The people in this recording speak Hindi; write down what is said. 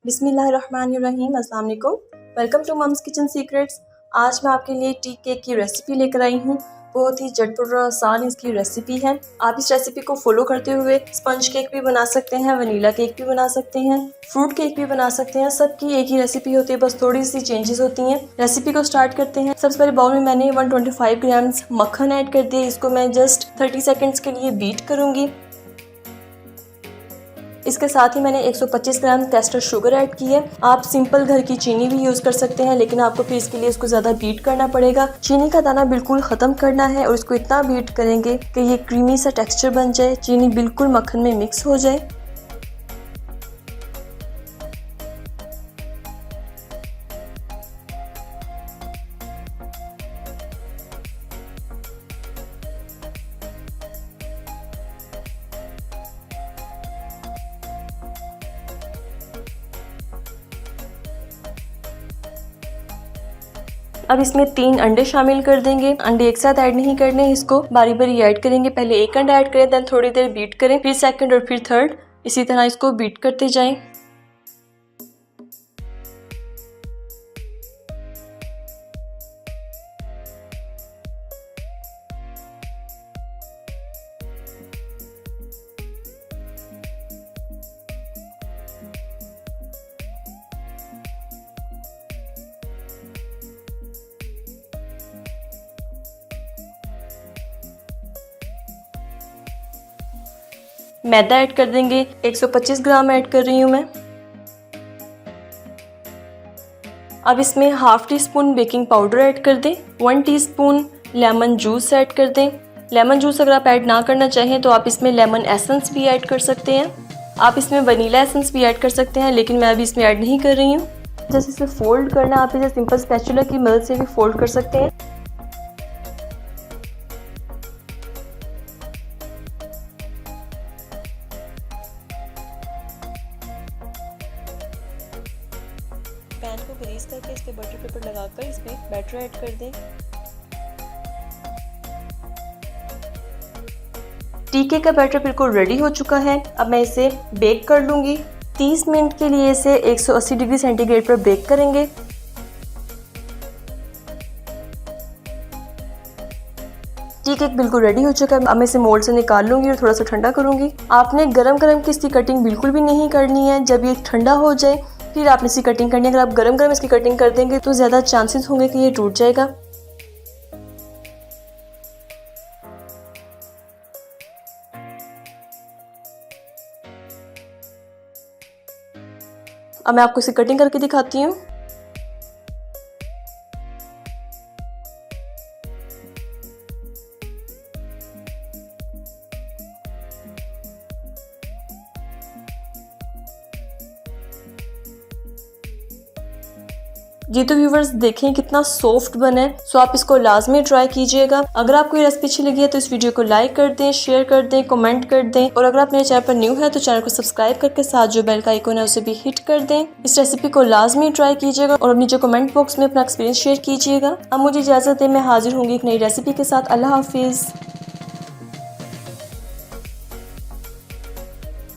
बिस्मिल्लाहिर्रहमानिर्रहीम। अस्सलाम वालेकुम। Welcome to mom's kitchen secrets. आज मैं आपके लिए टी केक की रेसिपी लेकर आई हूँ। बहुत ही झटपट और आसान इसकी रेसिपी है। आप इस रेसिपी को फॉलो करते हुए स्पंज केक भी बना सकते हैं, वनीला केक भी बना सकते हैं, फ्रूट केक भी बना सकते हैं। सबकी एक ही रेसिपी होती है, बस थोड़ी सी चेंजेस होती हैं। रेसिपी को स्टार्ट करते हैं। सबसे पहले बाउल में मैंने 125 ग्राम मक्खन ऐड कर दिया। इसको मैं जस्ट 30 सेकेंड्स के लिए बीट करूंगी। इसके साथ ही मैंने 125 ग्राम कैस्टर शुगर ऐड की है। आप सिंपल घर की चीनी भी यूज़ कर सकते हैं, लेकिन आपको फिर इसके लिए इसको ज़्यादा बीट करना पड़ेगा। चीनी का दाना बिल्कुल ख़त्म करना है और इसको इतना बीट करेंगे कि ये क्रीमी सा टेक्सचर बन जाए, चीनी बिल्कुल मक्खन में मिक्स हो जाए। अब इसमें 3 अंडे शामिल कर देंगे। अंडे एक साथ ऐड नहीं करने, इसको बारी बारी ऐड करेंगे। पहले एक अंडा ऐड करें, देन थोड़ी देर बीट करें, फिर सेकंड और फिर थर्ड, इसी तरह इसको बीट करते जाएं। मैदा ऐड कर देंगे। 125 ग्राम ऐड कर रही हूँ मैं। अब इसमें half tea spoon baking powder add कर दें। 1 टीस्पून लेमन जूस ऐड कर दें। लेमन जूस अगर आप ऐड ना करना चाहें तो आप इसमें लेमन एसेंस भी ऐड कर सकते हैं। आप इसमें वनीला एसेंस भी ऐड कर सकते हैं, लेकिन मैं अभी इसमें ऐड नहीं कर रही हूँ। जैसे इसे फोल्ड करना, आप इसे सिंपल स्पैचुला की मदद से भी फोल्ड कर सकते हैं। पैन को ग्रीस करके इस पे बटर पेपर लगाकर इसमें बैटर ऐड कर दें। टी केक का बैटर बिल्कुल रेडी हो चुका है। अब मैं इसे बेक कर लूंगी। 30 मिनट के लिए इसे 180 डिग्री सेंटीग्रेड पर बेक करेंगे। टी केक बिल्कुल रेडी हो चुका है। अब मैं इसे मोल्ड से निकाल लूंगी और थोड़ा सा ठंडा करूंगी। आपने गरम गरम की इसकी कटिंग बिल्कुल भी नहीं करनी है। जब ये ठंडा हो जाए फिर आपने इसकी कटिंग करनी है। अगर आप गरम गरम इसकी कटिंग कर देंगे तो ज़्यादा चांसेस होंगे कि ये टूट जाएगा। अब मैं आपको इसे कटिंग करके दिखाती हूँ। जी तो व्यूवर्स देखें कितना सॉफ्ट बना है। सो आप इसको लाजमी ट्राई कीजिएगा। अगर आपको ये रेसिपी अच्छी लगी है तो इस वीडियो को लाइक कर दें, शेयर कर दें, कमेंट कर दें, और अगर आप मेरे चैनल पर न्यू है तो चैनल को सब्सक्राइब करके साथ जो बेल का आइकन है उसे भी हिट कर दें। इस रेसिपी को लाजमी ट्राई कीजिएगा और नीचे कमेंट बॉक्स में अपना एक्सपीरियंस शेयर कीजिएगा। अब मुझे इजाजत दें, मैं हाजिर होंगी एक नई रेसिपी के साथ। अल्लाह हाफिज।